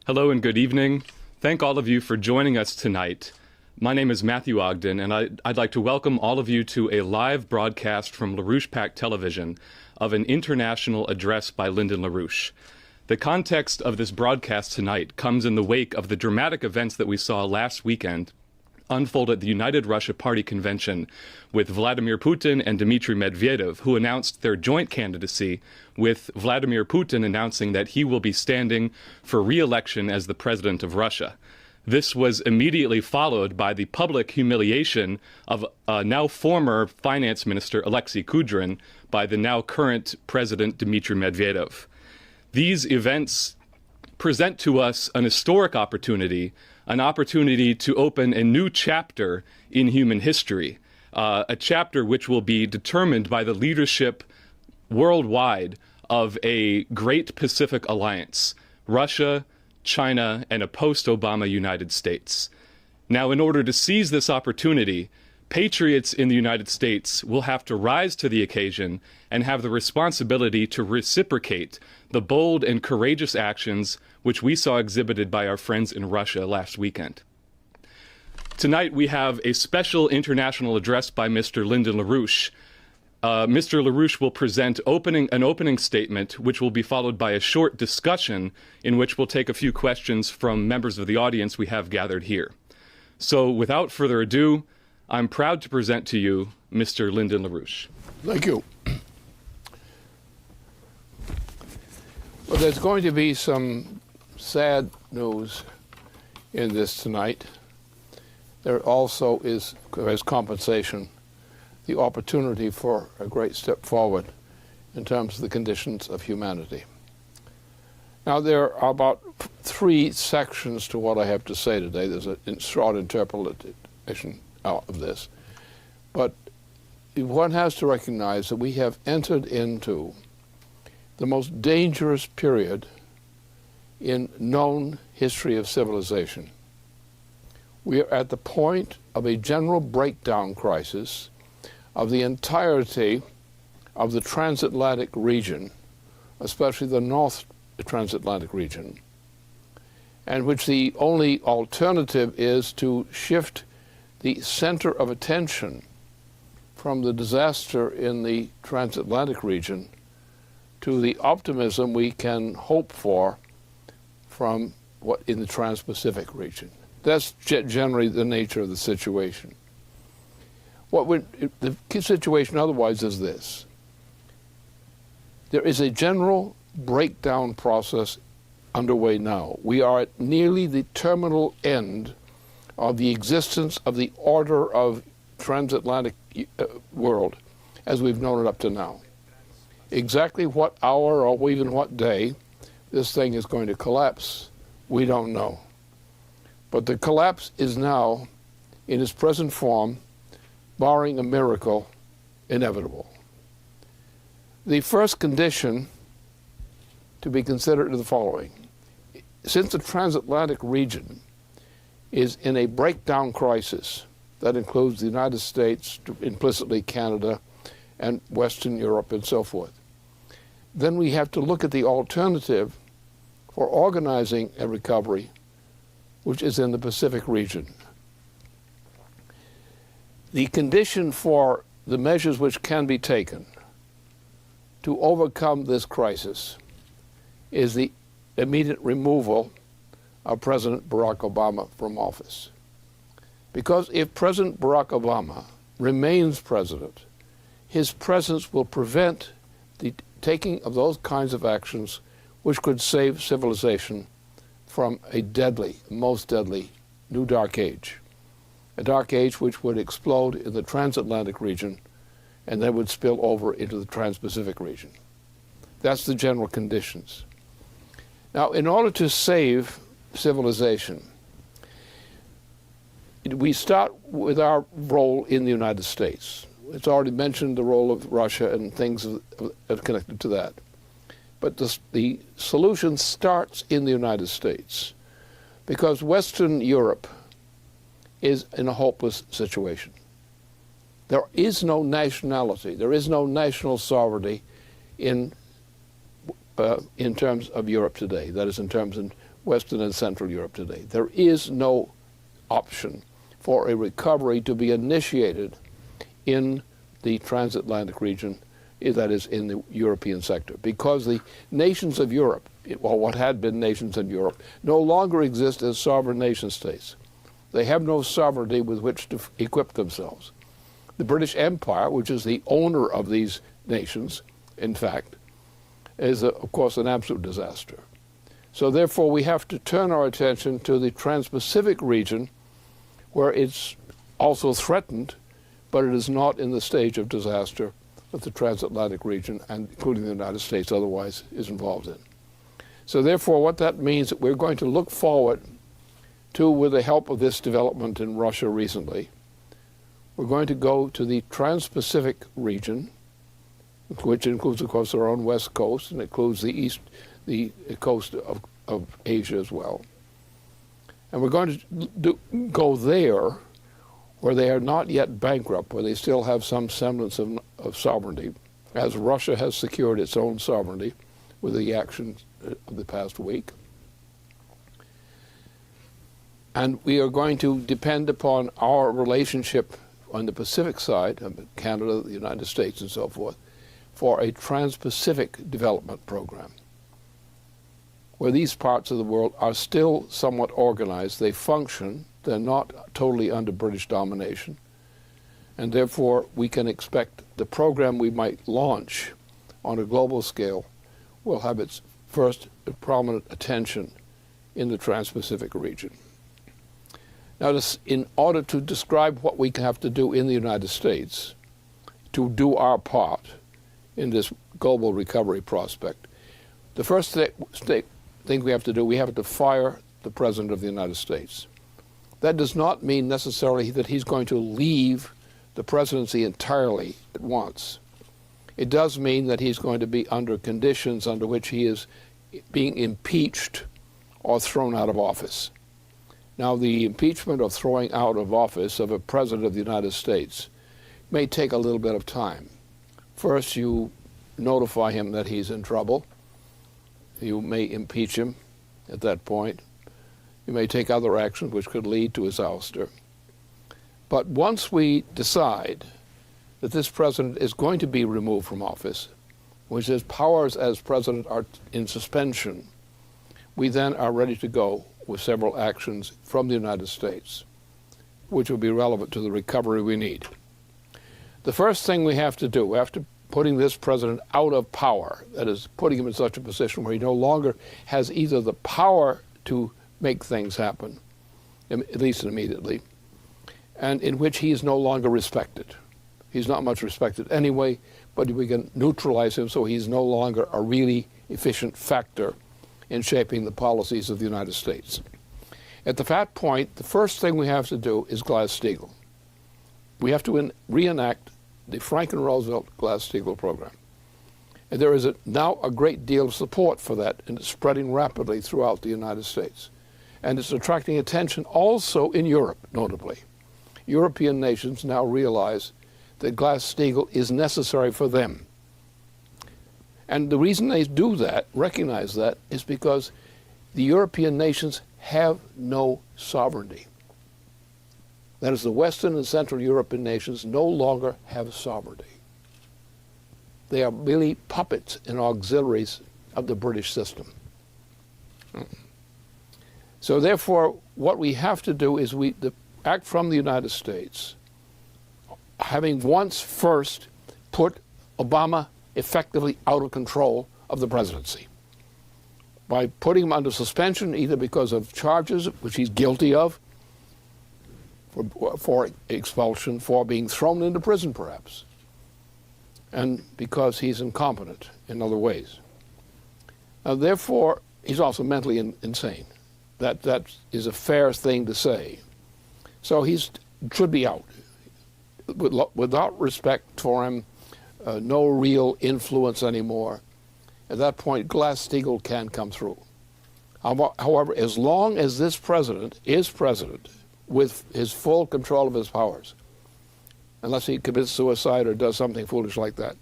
Hello and good evening. Thank all of you for joining us tonight. My name is Matthew Ogden, and I'd like to welcome all of you to a live broadcast from LaRouche PAC Television of an international address by Lyndon LaRouche. The context of this broadcast tonight comes in the wake of the dramatic events that we saw last weekend unfold at the United Russia Party convention with Vladimir Putin and Dmitry Medvedev, who announced their joint candidacy, with Vladimir Putin announcing that he will be standing for re-election as the president of Russia. This was immediately followed by the public humiliation of now former finance minister Alexei Kudrin by the now current president Dmitry Medvedev. These events present to us an historic opportunity, an opportunity to open a new chapter in human history, a chapter which will be determined by the leadership worldwide of a great Pacific alliance, Russia, China, and a post-Obama United States. Now, in order to seize this opportunity, patriots in the United States will have to rise to the occasion and have the responsibility to reciprocate the bold and courageous actions which we saw exhibited by our friends in Russia last weekend. Tonight we have a special international address by Mr. Lyndon LaRouche. Mr. LaRouche will present an opening statement, which will be followed by a short discussion in which we'll take a few questions from members of the audience we have gathered here. So without further ado, I'm proud to present to you Mr. Lyndon LaRouche. Thank you. Well, there's going to be some sad news in this tonight. There also is, as compensation, the opportunity for a great step forward in terms of the conditions of humanity. Now, there are about three sections to what I have to say today. There's a short interpretation of this. But one has to recognize that we have entered into the most dangerous period in known history of civilization. We are at the point of a general breakdown crisis of the entirety of the transatlantic region, especially the North Transatlantic region, and which the only alternative is to shift the center of attention from the disaster in the transatlantic region to the optimism we can hope for from what in the Trans-Pacific region. That's generally the nature of the situation. The situation otherwise is this. There is a general breakdown process underway now. We are at nearly the terminal end of the existence of the order of transatlantic world as we've known it up to now. Exactly what hour or even what day this thing is going to collapse, we don't know. But the collapse is now, in its present form, barring a miracle, inevitable. The first condition to be considered is the following. Since the transatlantic region is in a breakdown crisis that includes the United States, implicitly Canada, and Western Europe and so forth, then we have to look at the alternative for organizing a recovery, which is in the Pacific region. The condition for the measures which can be taken to overcome this crisis is the immediate removal of President Barack Obama from office. Because if President Barack Obama remains president, his presence will prevent the taking of those kinds of actions which could save civilization from a deadly, most deadly, new dark age. A dark age which would explode in the transatlantic region and then would spill over into the trans-Pacific region. That's the general conditions. Now, in order to save civilization, we start with our role in the United States. It's already mentioned the role of Russia and things connected to that. But the solution starts in the United States because Western Europe is in a hopeless situation. There is no nationality, there is no national sovereignty in terms of Europe today. That is, in terms of Western and Central Europe today. There is no option for a recovery to be initiated in the transatlantic region, that is, in the European sector, because the nations of Europe, or what had been nations in Europe, no longer exist as sovereign nation states. They have no sovereignty with which to equip themselves. The British Empire, which is the owner of these nations, in fact, is, of course, an absolute disaster. So therefore, we have to turn our attention to the Trans-Pacific region, where it's also threatened, but it is not in the stage of disaster that the transatlantic region, and including the United States otherwise, is involved in. So therefore, what that means that we're going to look forward to, with the help of this development in Russia recently, we're going to go to the Trans-Pacific region, which includes, of course, our own west coast, and includes the coast of Asia as well. And we're going to go there where they are not yet bankrupt, where they still have some semblance of sovereignty, as Russia has secured its own sovereignty with the actions of the past week. And we are going to depend upon our relationship on the Pacific side, Canada, the United States, and so forth, for a Trans-Pacific development program, where these parts of the world are still somewhat organized. They function. They're not totally under British domination. And therefore, we can expect the program we might launch on a global scale will have its first prominent attention in the Trans-Pacific region. Now, in order to describe what we have to do in the United States to do our part in this global recovery prospect, the first thing we have to do, we have to fire the President of the United States. That does not mean necessarily that he's going to leave the presidency entirely at once. It does mean that he's going to be under conditions under which he is being impeached or thrown out of office. Now, the impeachment or throwing out of office of a president of the United States may take a little bit of time. First, you notify him that he's in trouble. You may impeach him at that point. You may take other actions which could lead to his ouster. But once we decide that this president is going to be removed from office, which his powers as president are in suspension, we then are ready to go with several actions from the United States, which will be relevant to the recovery we need. The first thing we have to do, after putting this president out of power, that is, putting him in such a position where he no longer has either the power to make things happen, at least immediately, and in which he is no longer respected. He's not much respected anyway, but we can neutralize him so he's no longer a really efficient factor in shaping the policies of the United States. At that point, the first thing we have to do is Glass-Steagall. We have to reenact the Franklin Roosevelt Glass-Steagall program. And there is now a great deal of support for that, and it's spreading rapidly throughout the United States. And it's attracting attention also in Europe, notably. European nations now realize that Glass-Steagall is necessary for them. And the reason they do that, recognize that, is because the European nations have no sovereignty. That is, the Western and Central European nations no longer have sovereignty. They are merely puppets and auxiliaries of the British system. So therefore, what we have to do is act from the United States, having once first put Obama effectively out of control of the presidency by putting him under suspension, either because of charges which he's guilty of, for expulsion, for being thrown into prison perhaps, and because he's incompetent in other ways. Now, therefore, he's also mentally insane. That is a fair thing to say. So he should be out. Without respect for him, no real influence anymore. At that point, Glass-Steagall can come through. However, as long as this president is president with his full control of his powers, unless he commits suicide or does something foolish like that,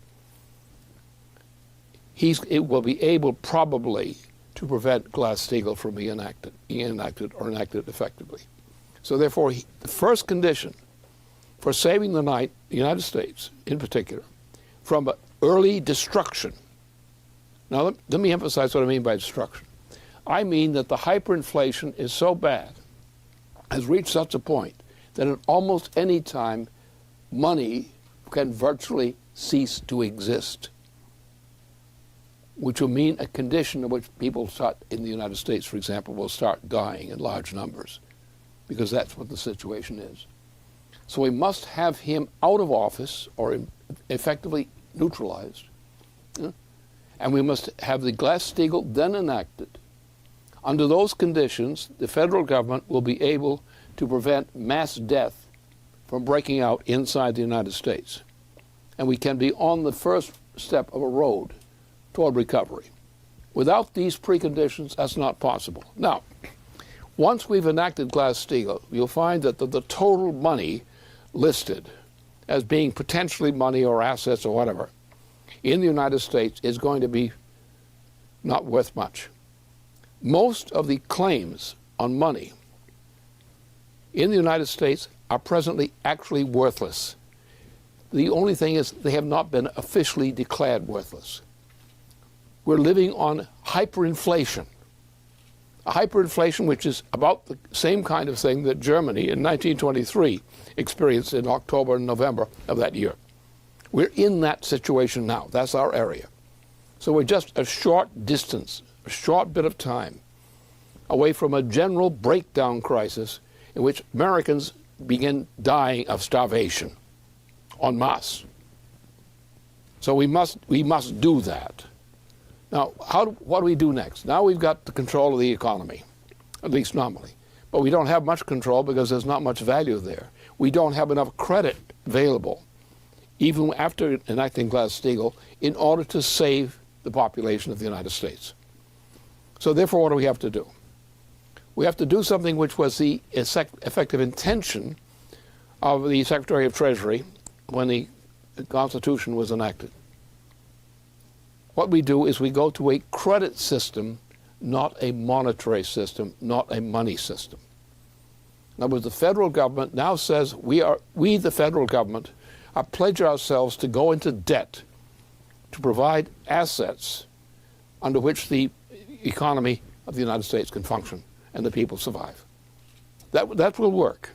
it will be able probably to prevent Glass-Steagall from being enacted or enacted effectively. So therefore, the first condition for saving the United States in particular from early destruction. Now let me emphasize what I mean by destruction. I mean that the hyperinflation is so bad, has reached such a point, that at almost any time money can virtually cease to exist, which will mean a condition in which people start, in the United States, for example, will start dying in large numbers, because that's what the situation is. So we must have him out of office or effectively neutralized, and we must have the Glass-Steagall then enacted. Under those conditions, the federal government will be able to prevent mass death from breaking out inside the United States. And we can be on the first step of a road toward recovery. Without these preconditions, that's not possible. Now, once we've enacted Glass-Steagall, you'll find that the total money listed as being potentially money or assets or whatever in the United States is going to be not worth much. Most of the claims on money in the United States are presently actually worthless. The only thing is they have not been officially declared worthless. We're living on hyperinflation. A hyperinflation which is about the same kind of thing that Germany in 1923 experienced in October and November of that year. We're in that situation now. That's our area. So we're just a short distance, a short bit of time away from a general breakdown crisis in which Americans begin dying of starvation en masse. So we must do that. Now, what do we do next? Now we've got the control of the economy, at least nominally. But we don't have much control because there's not much value there. We don't have enough credit available, even after enacting Glass-Steagall, in order to save the population of the United States. So therefore, what do we have to do? We have to do something which was the effective intention of the Secretary of Treasury when the Constitution was enacted. What we do is we go to a credit system, not a monetary system, not a money system. In other words, the federal government now says we, the federal government, pledge ourselves to go into debt to provide assets under which the economy of the United States can function and the people survive. That will work.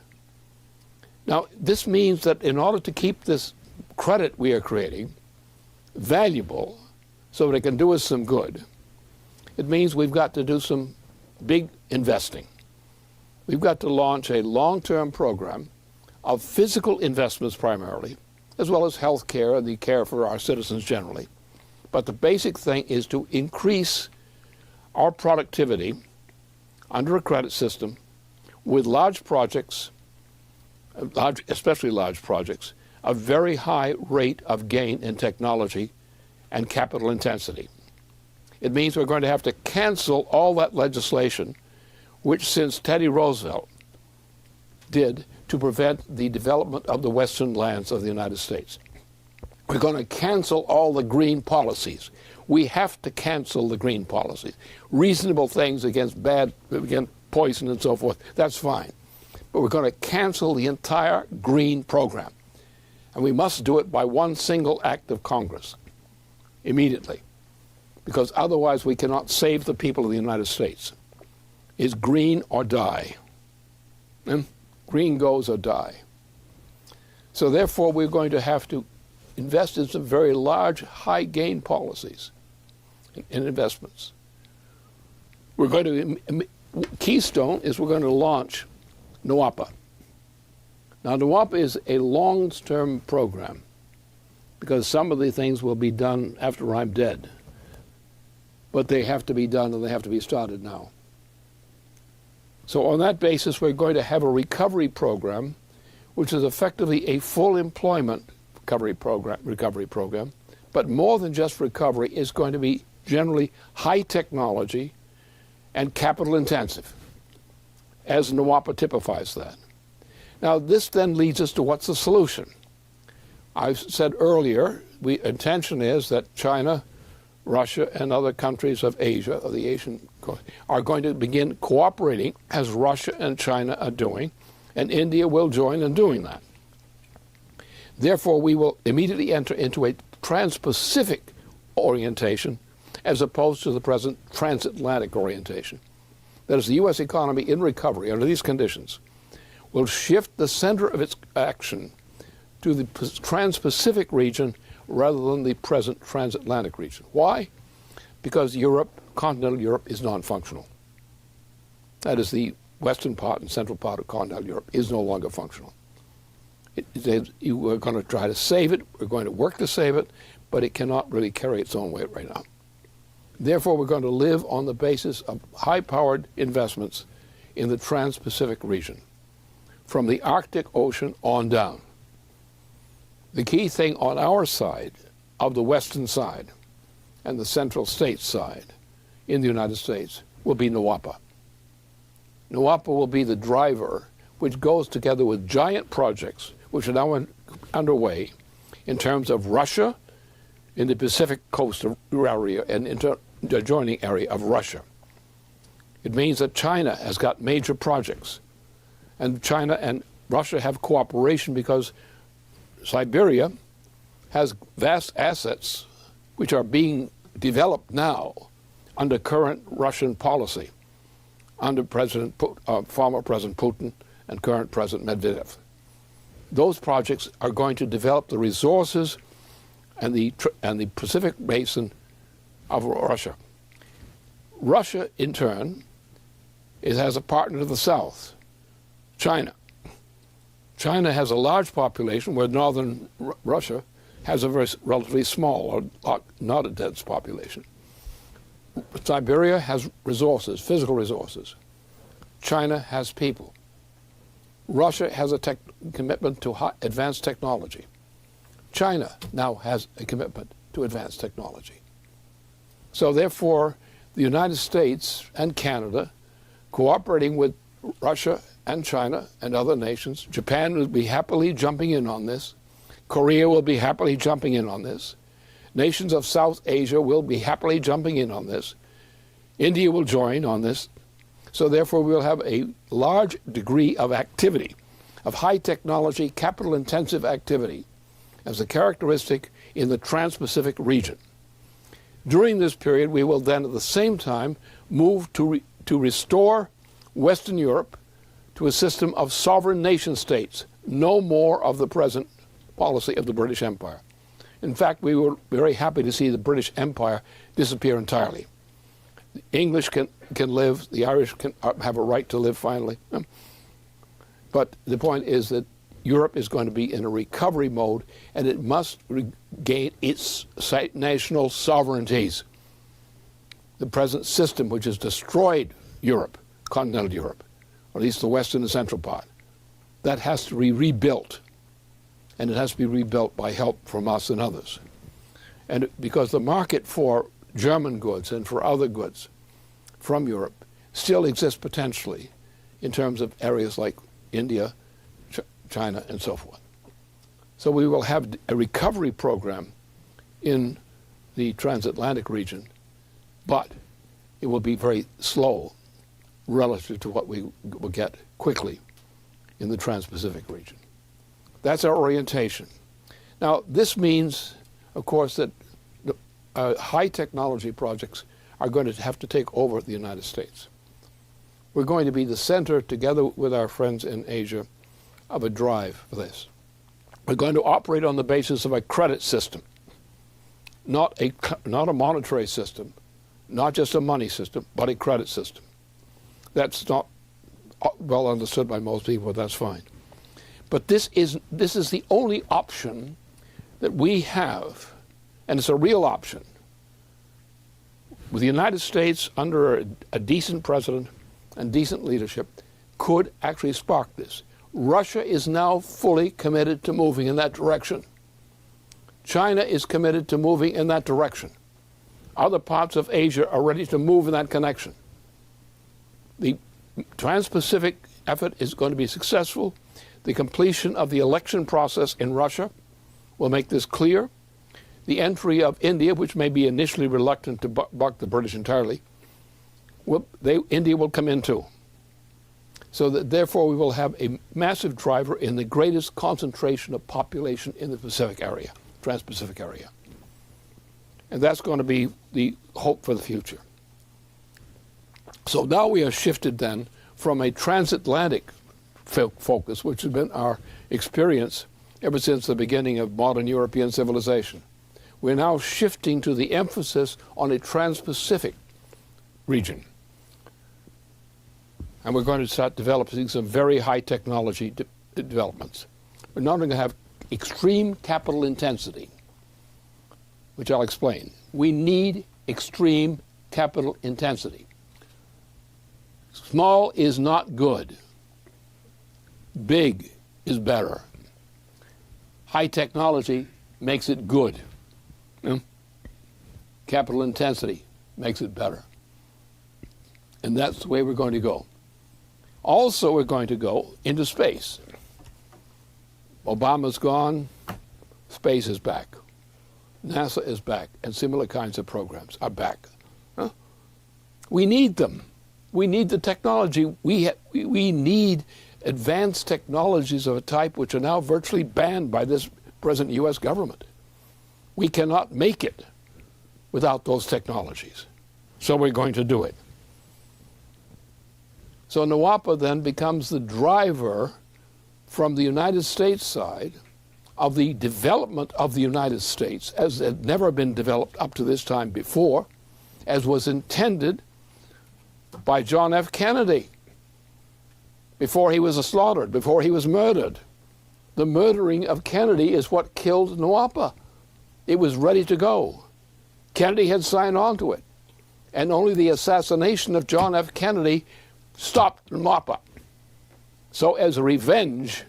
Now, this means that in order to keep this credit we are creating valuable so that it can do us some good, it means we've got to do some big investing. We've got to launch a long-term program of physical investments primarily, as well as health care and the care for our citizens generally. But the basic thing is to increase our productivity under a credit system with large projects, especially large projects, a very high rate of gain in technology and capital intensity. It means we're going to have to cancel all that legislation which since Teddy Roosevelt did to prevent the development of the western lands of the United States. We're going to cancel all the green policies. We have to cancel the green policies. Reasonable things against poison and so forth, that's fine. But we're going to cancel the entire green program. And we must do it by one single act of Congress immediately, because otherwise we cannot save the people of the United States. It's green or die. Green goes or die. So therefore we're going to have to invest in some very large, high-gain policies in investments. We're going to, keystone is we're going to launch NWAPA. Now, NWAPA is a long-term program because some of the things will be done after I'm dead. But they have to be done and they have to be started now. So on that basis, we're going to have a recovery program, which is effectively a full employment recovery program. But more than just recovery, it's going to be generally high technology and capital intensive, as NWAPA typifies that. Now, this then leads us to what's the solution. I've said earlier, intention is that China, Russia and other countries of Asia, of the Asian, are going to begin cooperating as Russia and China are doing, and India will join in doing that. Therefore, we will immediately enter into a trans-Pacific orientation as opposed to the present transatlantic orientation. That is, the U.S. economy in recovery under these conditions will shift the center of its action to the trans-Pacific region rather than the present transatlantic region. Why? Because Europe, continental Europe, is non-functional. That is, the western part and central part of continental Europe is no longer functional. You are going to try to save it, we're going to work to save it, but it cannot really carry its own weight right now. Therefore, we're going to live on the basis of high-powered investments in the trans-Pacific region, from the Arctic Ocean on down. The key thing on our side, of the western side, and the central states side in the United States, will be NWAPA. NWAPA will be the driver, which goes together with giant projects, which are now underway, in terms of Russia, in the Pacific coast area and the adjoining area of Russia. It means that China has got major projects, and China and Russia have cooperation because Siberia has vast assets which are being developed now under current Russian policy, under former President Putin and current President Medvedev. Those projects are going to develop the resources and the Pacific basin of Russia. Russia, in turn, has a partner to the south, China. China has a large population, where northern Russia has a very relatively small, or not a dense population. Siberia has resources, physical resources. China has people. Russia has a commitment to advanced technology. China now has a commitment to advanced technology. So therefore, the United States and Canada, cooperating with Russia and China and other nations, Japan will be happily jumping in on this. Korea will be happily jumping in on this. Nations of South Asia will be happily jumping in on this. India will join on this. So therefore, we will have a large degree of activity, of high technology, capital-intensive activity, as a characteristic in the Trans-Pacific region. During this period, we will then at the same time move to restore Western Europe to a system of sovereign nation states, no more of the present policy of the British Empire. In fact, we were very happy to see the British Empire disappear entirely. The English can live, the Irish can have a right to live finally. But the point is that Europe is going to be in a recovery mode, and it must regain its national sovereignties. The present system, which has destroyed Europe, continental Europe, or at least the western and central part, that has to be rebuilt. And it has to be rebuilt by help from us and others. And because the market for German goods and for other goods from Europe still exists potentially in terms of areas like India, China, and so forth. So we will have a recovery program in the transatlantic region, but it will be very slow relative to what we will get quickly in the Trans-Pacific region. That's our orientation. Now, this means, of course, that high technology projects are going to have to take over the United States. We're going to be the center, together with our friends in Asia, of a drive for this. We're going to operate on the basis of a credit system, not a monetary system, not just a money system, but a credit system. That's not well understood by most people, but that's fine. But this is the only option that we have, and it's a real option. With the United States under a decent president and decent leadership, could actually spark this. Russia is now fully committed to moving in that direction. China is committed to moving in that direction. Other parts of Asia are ready to move in that connection. The Trans-Pacific effort is going to be successful. The completion of the election process in Russia will make this clear. the entry of India, which may be initially reluctant to buck the British entirely, India will come in too. So that therefore we will have a massive driver in the greatest concentration of population in the Pacific area, Trans-Pacific area. And that's going to be the hope for the future. So now we are shifted then from a transatlantic focus, which has been our experience ever since the beginning of modern European civilization. We're now shifting to the emphasis on a trans-Pacific region. And we're going to start developing some very high technology developments. We're not going to have extreme capital intensity, which I'll explain. We need extreme capital intensity. Small is not good. Big is better. High technology makes it good. Capital intensity makes it better. And that's the way we're going to go. Also, we're going to go into space. Obama's gone, space is back. NASA is back, and similar kinds of programs are back. We need them. We need the technology. We need advanced technologies of a type which are now virtually banned by this present U.S. government. We cannot make it without those technologies. So we're going to do it. So NWAPA then becomes the driver from the United States side of the development of the United States as it had never been developed up to this time before, as was intended by John F. Kennedy before he was slaughtered, before he was murdered. The murdering of Kennedy is what killed NWAPA. It was ready to go. Kennedy had signed on to it. And only the assassination of John F. Kennedy stopped NWAPA. So as a revenge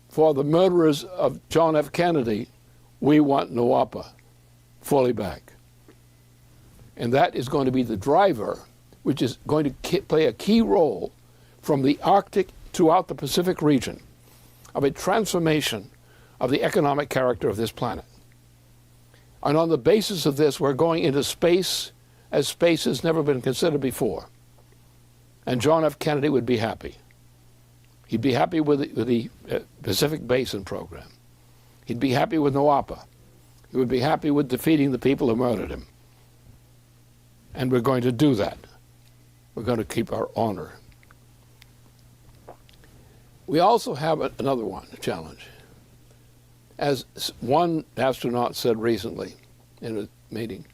for the murderers of John F. Kennedy, we want NWAPA fully back. And that is going to be the driver, which is going to play a key role from the Arctic throughout the Pacific region of a transformation of the economic character of this planet. And on the basis of this, we're going into space as space has never been considered before. And John F. Kennedy would be happy. He'd be happy with the Pacific Basin program. He'd be happy with NWAPA. He would be happy with defeating the people who murdered him. And we're going to do that. We're going to keep our honor. We also have another one, a challenge. As one astronaut said recently in a meeting,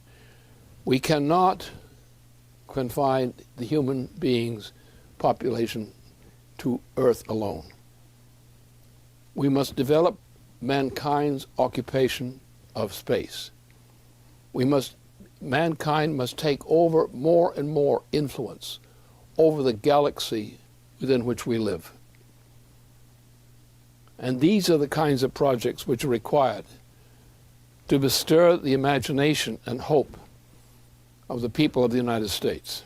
we cannot confine the human being's population to Earth alone. We must develop mankind's occupation of space. Mankind must take over more and more influence over the galaxy within which we live. And these are the kinds of projects which are required to bestir the imagination and hope of the people of the United States.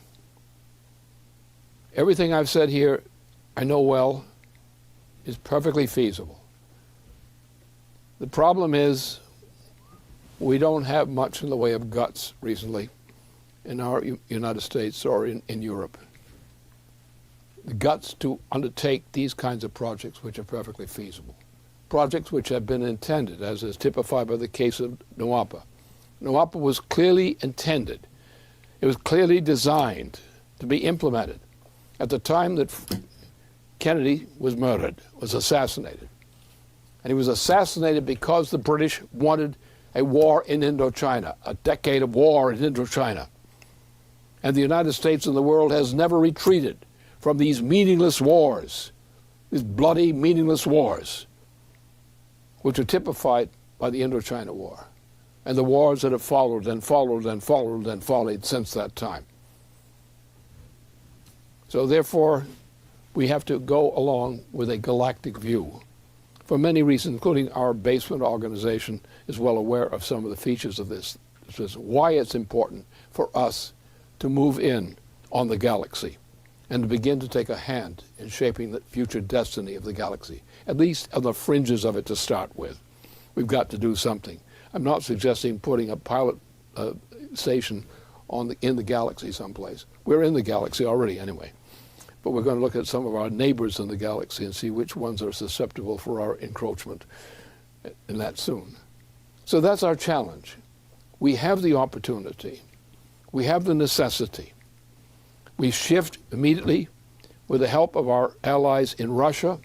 Everything I've said here, I know well, is perfectly feasible. The problem is we don't have much in the way of guts recently in our United States or in Europe. The guts to undertake these kinds of projects which are perfectly feasible. Projects which have been intended, as is typified by the case of NWAPA. NWAPA was clearly intended. It was clearly designed to be implemented at the time that Kennedy was murdered, was assassinated. And he was assassinated because the British wanted a war in Indochina, a decade of war in Indochina. And the United States and the world has never retreated from these meaningless wars, these bloody, meaningless wars, which are typified by the Indochina War, and the wars that have followed and followed and followed and followed since that time. So therefore, we have to go along with a galactic view for many reasons, including our basement organization is well aware of some of the features of this. This is why it's important for us to move in on the galaxy and to begin to take a hand in shaping the future destiny of the galaxy, at least on the fringes of it to start with. We've got to do something. I'm not suggesting putting a pilot station in the galaxy someplace. We're in the galaxy already anyway. But we're going to look at some of our neighbors in the galaxy and see which ones are susceptible for our encroachment, and that soon. So that's our challenge. We have the opportunity. We have the necessity. We shift immediately with the help of our allies in Russia,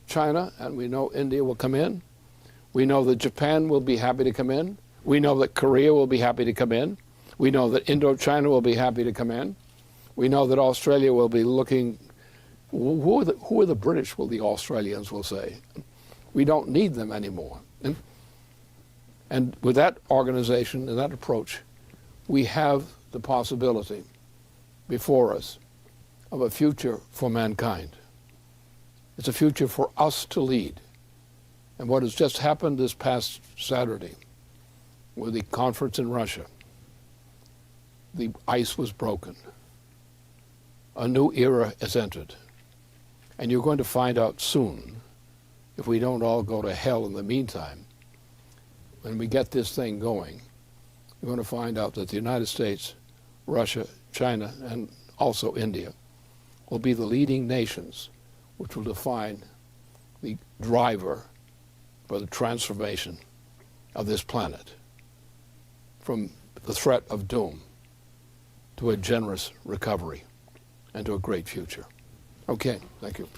China, and we know India will come in. We know that Japan will be happy to come in. We know that Korea will be happy to come in. We know that Indochina will be happy to come in. We know that Australia will be looking, who are the British, will the Australians will say. We don't need them anymore. And with that organization and that approach, we have the possibility before us of a future for mankind. It's a future for us to lead. And what has just happened this past Saturday with the conference in Russia, the ice was broken. A new era has entered. And you're going to find out soon, if we don't all go to hell in the meantime, when we get this thing going, you're going to find out that the United States, Russia, China, and also India will be the leading nations which will define the driver for the transformation of this planet from the threat of doom to a generous recovery and to a great future. Okay, thank you.